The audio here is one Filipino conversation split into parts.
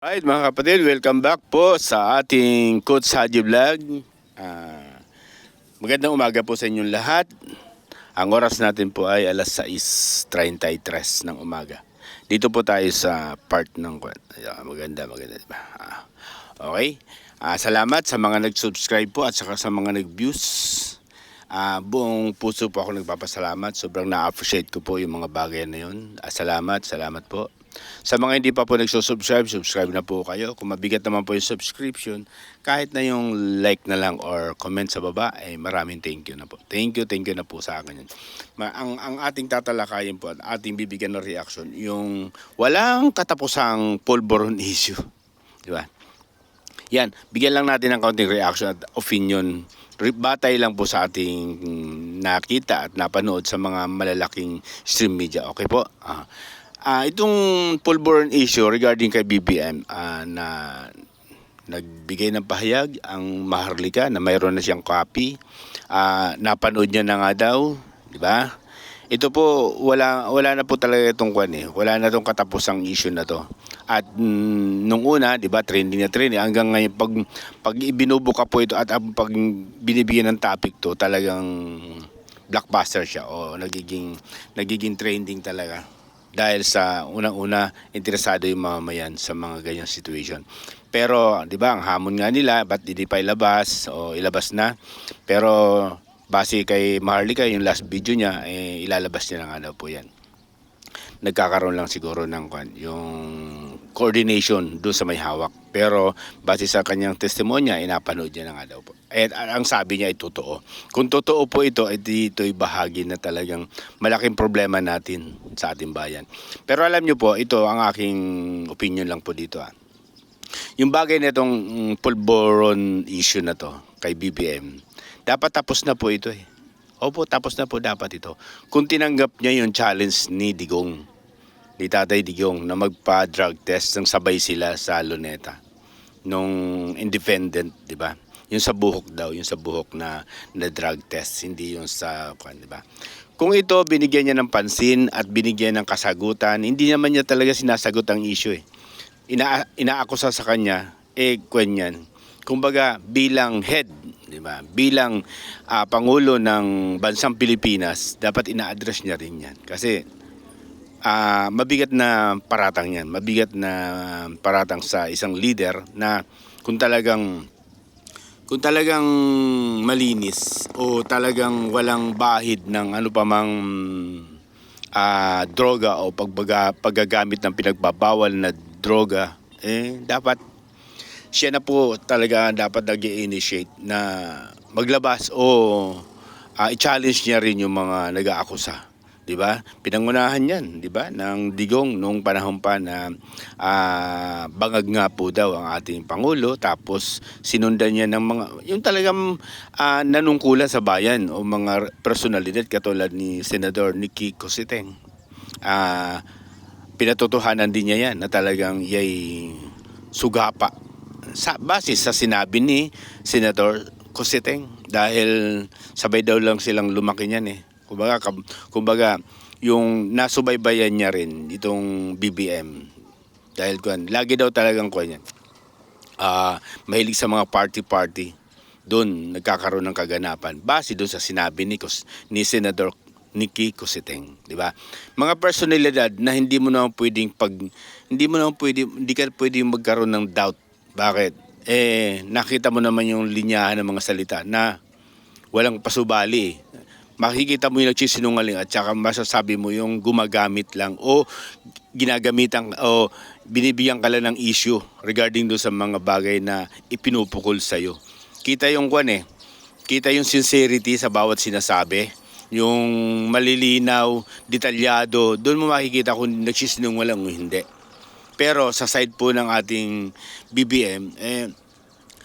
Alright mga kapatid, welcome back po sa ating Coach Haji Vlog. Magandang umaga po sa inyong lahat. Ang oras natin po ay alas 6:33 ng umaga. Dito po tayo sa part ng maganda diba? Okay. Salamat sa mga nag-subscribe po at saka sa mga nag-views. Buong puso po ako nagpapasalamat. Sobrang na-appreciate ko po yung mga bagay na yun. Salamat po. Sa mga hindi pa po nagsusubscribe, subscribe na po kayo. Kung mabigat naman po yung subscription, kahit na yung like na lang or comment sa baba, maraming thank you na po. Thank you na po sa akin yun. Ang ating tatalakayin po at ating bibigyan ng reaction, yung walang katapusang pulburon issue. Di ba? Yan, bigyan lang natin ng kaunting reaction at opinion. Batay lang po sa ating nakita at napanood sa mga malalaking stream media. Okay po? Itong pulburon issue regarding kay BBM na nagbigay ng pahayag ang Maharlika na mayroon na siyang copy. Napanood niya na nga daw, di ba? Ito po wala na po talaga itong wala na itong katapusang issue na to. At nung una, di ba, trending hanggang ngayon pag ibinubuka po ito at pag binibigyan ng topic to, talagang blockbuster siya o nagiging trending talaga. Dahil sa unang-una, interesado yung mamamayan sa mga ganyang situation. Pero, di ba, ang hamon nga nila, ba't hindi pa ilabas o ilabas na? Pero, base kay Maharlika, yung last video niya, ilalabas niya na nga daw po yan. Nagkakaroon lang siguro ng yung coordination doon sa may hawak. Pero base sa kanyang testimonya, inapanood niya na nga daw po. At ang sabi niya ay totoo. Kung totoo po ito, ito'y bahagi na talagang malaking problema natin sa ating bayan. Pero alam niyo po, ito ang aking opinion lang po dito. Yung bagay na itong pulburon issue na to kay BBM, dapat tapos na po ito Opo, tapos na po dapat ito. Kung tinanggap niya yung challenge ni Tatay Digong na magpa-drug test ng sabay sila sa Luneta nung independent, di ba? Yung sa buhok daw, yung sa buhok na drug test, hindi yung sa, di ba? Kung ito binigyan niya ng pansin at binigyan ng kasagutan, hindi naman niya talaga sinasagot ang issue Inaakusa sa kanya, yan. Kumbaga bilang head, di ba? Bilang pangulo ng bansang Pilipinas, dapat ina-address niya rin 'yan. Kasi mabigat na paratang 'yan. Mabigat na paratang sa isang leader na kung talagang malinis o talagang walang bahid ng ano pa mang droga o paggagamit ng pinagbabawal na droga, dapat siya na po talaga dapat nag-i-initiate na maglabas o i-challenge niya rin yung mga nag-aakusa. 'Di ba? Pinangunahan 'yan, 'di ba? Ng Digong nung panahon pa na bangag nga po daw ang ating pangulo, tapos sinundan niya ng mga yung talagang nanungkulan sa bayan o mga personalidad katulad ni Senador Nicky Cositeng. Pinatotohanan din niya 'yan na talagang yay sugapa base sa sinabi ni Senator Cositeng, dahil sabay daw lang silang lumaki niyan Kumbaga yung nasubaybayan niya rin itong BBM dahil lagi daw talagang yan. Mahilig sa mga party doon nagkakaroon ng kaganapan base doon sa sinabi ni Senator Nicky Cositeng, di ba? Mga personalidad na hindi ka pwedeng magkaroon ng doubt. Bakit? Nakita mo naman yung linyahan ng mga salita na walang pasubali. Makikita mo yung nagsisinungaling at saka masasabi mo yung gumagamit lang o ginagamitan o binibigyan ka lang ng issue regarding do sa mga bagay na ipinupukol sa'yo. Kita yung kita yung sincerity sa bawat sinasabi, yung malilinaw, detalyado, doon mo makikita kung nagsisinungaling o hindi. Pero sa side po ng ating BBM,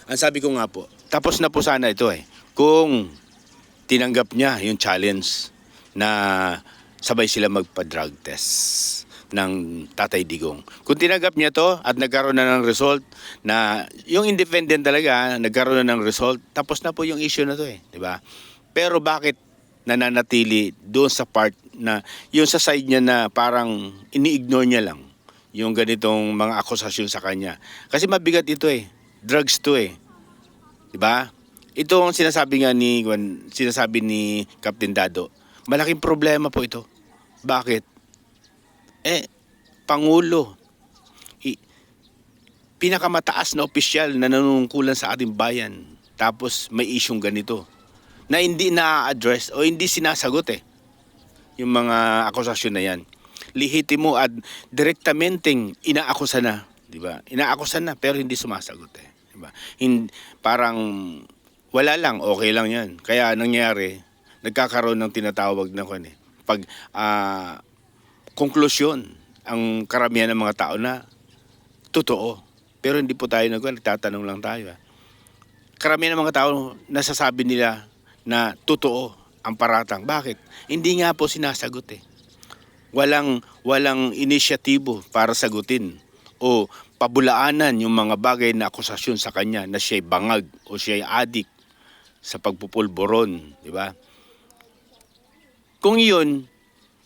ang sabi ko nga po, tapos na po sana ito kung tinanggap niya yung challenge na sabay sila magpa-drug test ng Tatay Digong. Kung tinanggap niya to at nagkaroon na ng result na yung independent talaga, nagkaroon na ng result, tapos na po yung issue na to di ba? Pero bakit nananatili doon sa part na yung sa side niya na parang ini-ignore niya lang yung ganitong mga akusasyon sa kanya. Kasi mabigat ito eh. Drugs to eh. 'Di ba? Ito ang sinasabi nga sinasabi ni Captain Dado. Malaking problema po ito. Bakit? Pangulo, i- pinakamataas na opisyal na nanunungkulan sa ating bayan. Tapos may isyong ganito na hindi na-address o hindi sinasagot eh. Yung mga akusasyon na yan. Lehitimo at direktamenteng inaakusa na, 'di ba? Inaakusa na pero hindi sumasagot eh, 'di ba? Parang wala lang, okay lang 'yan. Kaya nangyari, nagkakaroon ng tinatawag na konklusyon ang karamihan ng mga tao na totoo. Pero hindi po tayo nagtatanong lang tayo. Karamihan ng mga tao nasasabi nila na totoo ang paratang. Bakit? Hindi nga po sinasagot eh. Walang inisyatibo para sagutin o pabulaanan yung mga bagay na akusasyon sa kanya na siya'y bangag o siya'y adik sa pagpupulburon, di ba? Kung iyon,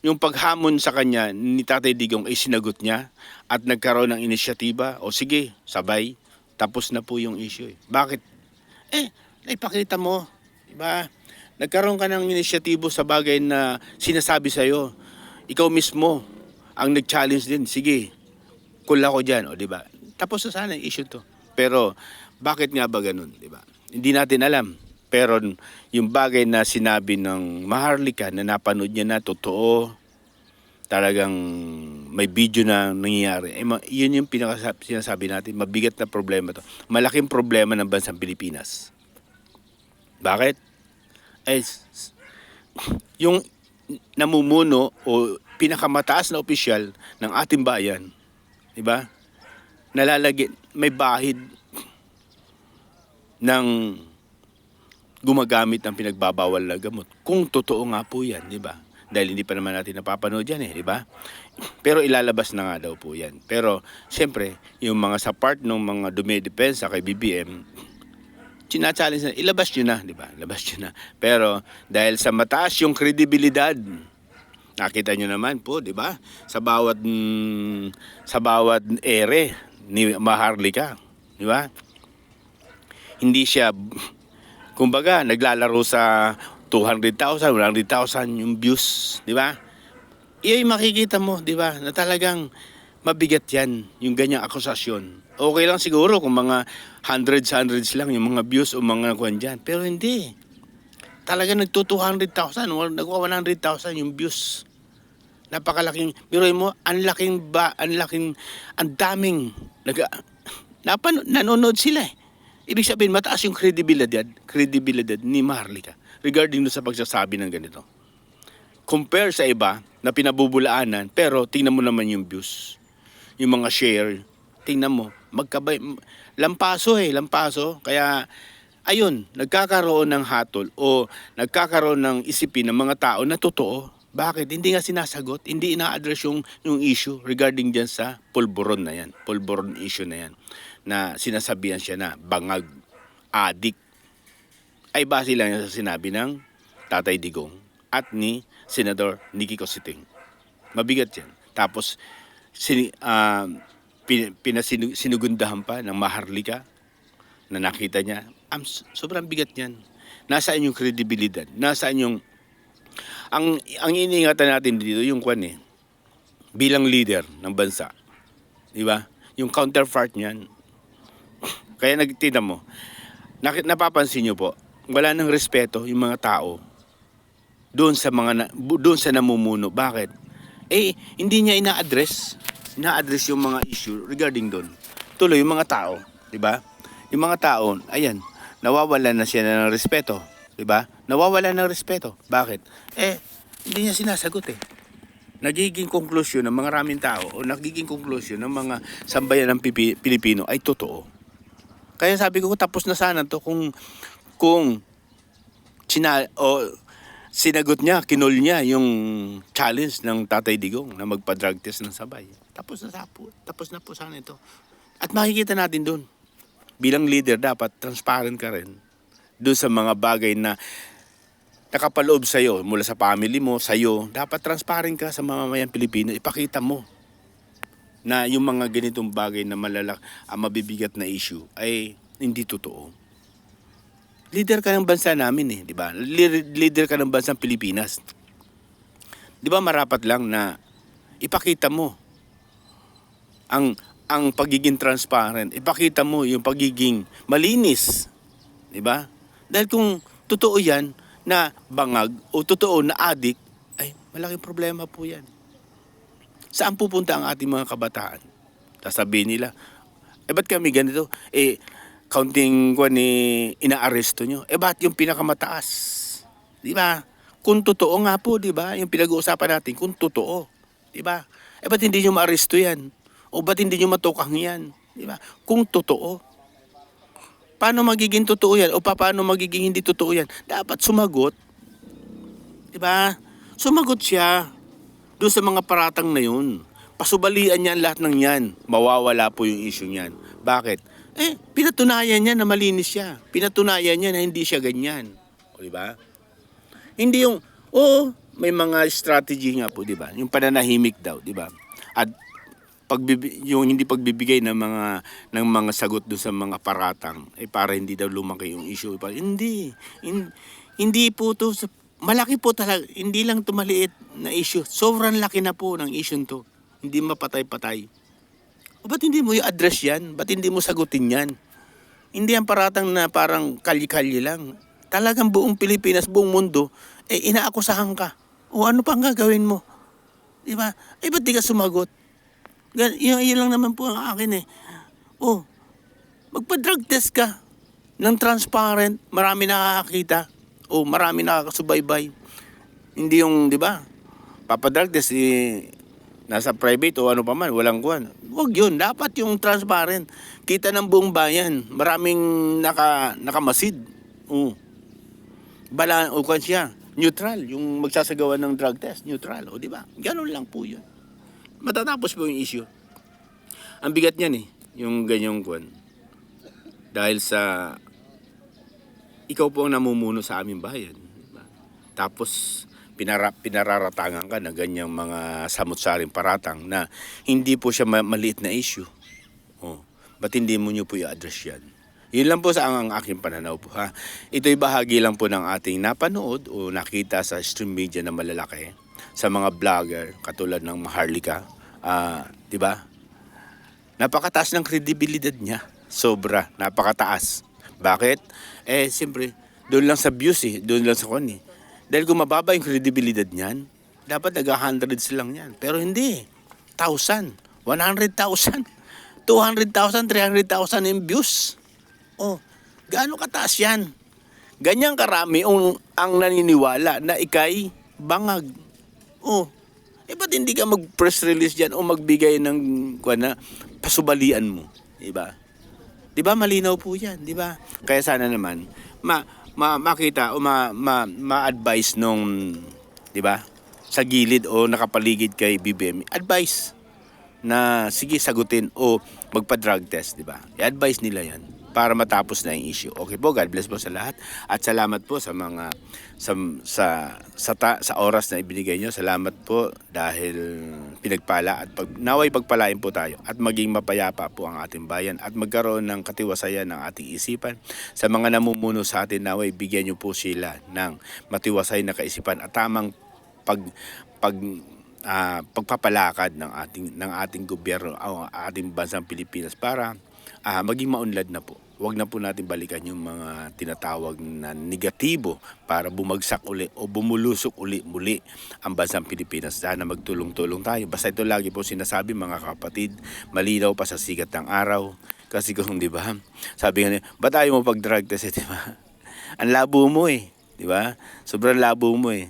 yung paghamon sa kanya ni Tatay Digong ay sinagot niya at nagkaroon ng inisyatiba, o sige, sabay, tapos na po yung issue eh. Bakit? Naipakita mo, di ba? Nagkaroon ka ng inisyatibo sa bagay na sinasabi sa'yo. Ikaw mismo ang nag-challenge din. Sige, kula ko dyan, o di ba? Tapos na sana yung issue to. Pero bakit nga ba ganun, di ba? Hindi natin alam. Pero yung bagay na sinabi ng Maharlika na napanood niya na totoo, talagang may video na nangyayari. Yun yung sinasabi natin, mabigat na problema to. Malaking problema ng bansang Pilipinas. Bakit? Yung namumuno o pinakamataas na opisyal ng ating bayan, di ba? May bahid ng gumagamit ng pinagbabawal na gamot. Kung totoo nga po yan, di ba? Dahil hindi pa naman natin napapanood yan eh, di ba? Pero ilalabas na nga daw po yan. Pero, siyempre, yung mga sa part ng mga dumidepensa kay BBM, challenge na, ilabas nyo na, di ba? Ilabas nyo na. Pero, dahil sa mataas yung kredibilidad, nakita nyo naman po, di ba? Sa bawat ere ni Maharlika, di ba? Hindi siya, kumbaga, naglalaro sa 200,000, 100,000 yung views, di ba? Iyon makikita mo, di ba? Na talagang mabigat yan, yung ganyang akusasyon. Okay lang siguro kung mga hundreds lang yung mga views o mga kuwan dyan. Pero hindi. Talaga nagto-200,000, nagwa 100,000 yung views. Napakalaking, pero mo, ang daming, nanonood sila eh. Ibig sabihin, mataas yung kredibilidad ni Maharlika regarding sa pagsasabi ng ganito. Compare sa iba na pinabubulaanan, pero tingnan mo naman yung views, yung mga share, tingnan mo, lampaso. Kaya, ayun, nagkakaroon ng hatol o nagkakaroon ng isipin ng mga tao na totoo. Bakit? Hindi nga sinasagot, hindi ina-address yung issue regarding dyan sa pulburon na yan, pulburon issue na yan, na sinasabihan siya na bangag, adik. Ay base lang yan sa sinabi ng Tatay Digong at ni Senador Nicky Cositing. Mabigat yan. Tapos, sinugundahan pa ng Maharlika na nakita niya. Sobrang bigat yan. Nasaan yung kredibilidad? Nasaan yung... Ang iniingatan natin dito, yung bilang leader ng bansa. Di ba? Yung counterpart niyan. Kaya nagtinan mo, napapansin niyo po, wala nang respeto yung mga tao doon sa namumuno. Bakit? Hindi niya ina-address yung mga issue regarding doon. Tuloy yung mga tao, 'di ba? Yung mga tao, ayan, nawawalan na siya ng respeto, 'di ba? Nawawalan ng respeto. Bakit? Hindi niya sinasagot eh. Nagiging konklusyon ng mga raming tao o nagiging konklusyon ng mga sambayan ng Pilipino ay totoo. Kaya sabi ko, tapos na sana to kung sinagot niya, kinol niya yung challenge ng Tatay Digong na magpa-drug test ng sabay. Tapos na po sana ito. At makikita natin doon, bilang leader dapat transparent ka rin doon sa mga bagay na nakapaloob sa'yo, mula sa family mo, sa'yo. Dapat transparent ka sa mamamayang Pilipino, ipakita mo. na yung mga ganitong bagay na mabibigat na issue ay hindi totoo. Leader ka ng bansa namin eh, di ba? Leader ka ng bansang Pilipinas. Di ba marapat lang na ipakita mo ang pagiging transparent, ipakita mo yung pagiging malinis, di ba? Dahil kung totoo yan na bangag o totoo na adik, ay malaking problema po yan. Saan pupunta ang ating mga kabataan? Sasabihin nila, ba't kami ganito? Counting ko ni inaaresto nyo. Ba't yung pinakamataas? Di ba? Kung totoo nga po, di ba? Yung pinag-uusapan natin, kung totoo. Di ba? Ba't hindi nyo maaresto yan? O ba't hindi nyo matukang yan? Di ba? Kung totoo. Paano magiging totoo yan? O paano magiging hindi totoo yan? Dapat sumagot. Di ba? Sumagot siya doon sa mga paratang na yun. Pasubalian niyan lahat ng yan. Mawawala po yung issue niyan. Bakit? Pinatunayan niya na malinis siya. Pinatunayan niya na hindi siya ganyan. O, di ba? Hindi yung, may mga strategy nga po, di ba? Yung pananahimik daw, di ba? At yung hindi pagbibigay ng mga sagot doon sa mga paratang, para hindi daw lumaki yung issue. Hindi po to, malaki po talaga. Hindi lang to maliit na issue. Sobrang laki na po ng issue to. Hindi mapatay-patay. Ba't hindi mo i-address yan? Ba't hindi mo sagutin yan? Hindi ang paratang na parang kalye-kalye lang. Talagang buong Pilipinas, buong mundo, inaakusahan ka. O ano pang gagawin mo? Di ba? Ba't di ka sumagot? Yun lang naman po ang akin eh. Magpa-drug test ka ng transparent, marami nakakakita. Marami nakakasubaybay. Hindi yung, di ba? Papadrug test, nasa private o ano pa man, walang kuwan. Huwag yun. Dapat yung transparent. Kita ng buong bayan. Maraming nakamasid. Kuwan siya. Neutral. Yung magsasagawa ng drug test. Neutral. Di ba? Ganun lang po yun. Matatapos po yung issue. Ang bigat niyan eh. Yung ganyang kuwan. Dahil sa ikaw po ang namumuno sa aming bayan. Diba? Tapos pinararatangan ka na ganyang mga samut-saring paratang na hindi po siya maliit na issue. Ba't hindi mo nyo po i-address yan? Yun lang po sa ang aking pananaw po ha. Ito'y bahagi lang po ng ating napanood o nakita sa stream media na malalaki sa mga vlogger katulad ng Maharlika. Di ba? Napakataas ng kredibilidad niya. Sobra. Napakataas. Bakit? Siyempre, doon lang sa views eh. Doon lang sa kwan eh. Dahil kung mababa yung kredibilidad niyan, dapat nag-hundreds lang yan. Pero hindi. 1,000, 100,000, 200,000, 300,000 yung views. Gaano kataas yan? Ganyang karami ang naniniwala na ikay bangag. Ba't hindi ka mag-press release dyan o magbigay ng pasubalian mo? Diba? Diba malinaw po yan? Diba? Kaya sana naman, makita o ma-advise nung, di ba, sa gilid o nakapaligid kay BBM, advice na sige sagutin o magpa-drug test, di ba? I-advise nila yan para matapos na yung issue. Okay po, God bless po sa lahat at salamat po sa mga sa oras na ibinigay nyo. Salamat po dahil pinagpala at naway pagpalain po tayo at maging mapayapa po ang ating bayan at magkaroon ng katiwasayan ng ating isipan. Sa mga namumuno sa atin, naway bigyan nyo po sila ng matiwasay na kaisipan at tamang pagpapalakad ng ating gobyerno o ating bansang Pilipinas para maging maunlad na po. Huwag na po natin balikan yung mga tinatawag na negatibo para bumagsak uli o bumulusok muli ang bansang Pilipinas. Sana magtulong-tulong tayo. Basta ito lagi po sinasabi mga kapatid, malinaw pa sa sikat ng araw. Kasi kung di ba, sabi nga niya, ba't ayaw mo pag-drug test? Di ba? Ang labo mo eh. Di ba? Sobrang labo mo eh.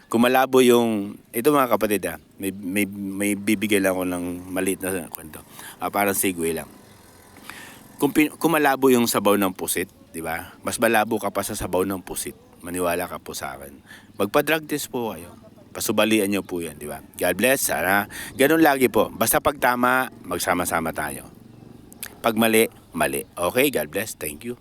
Kung malabo yung, ito mga kapatid may bibigay lang ako ng maliit na kwento. Parang segue lang. Kung malabo yung sabaw ng pusit, di ba? Mas malabo ka pa sa sabaw ng pusit. Maniwala ka po sa akin. Magpa-drug test po kayo. Pasubalian nyo po yan, di ba? God bless. Sana. Ganun lagi po. Basta pag tama, magsama-sama tayo. Pag mali, mali. Okay, God bless. Thank you.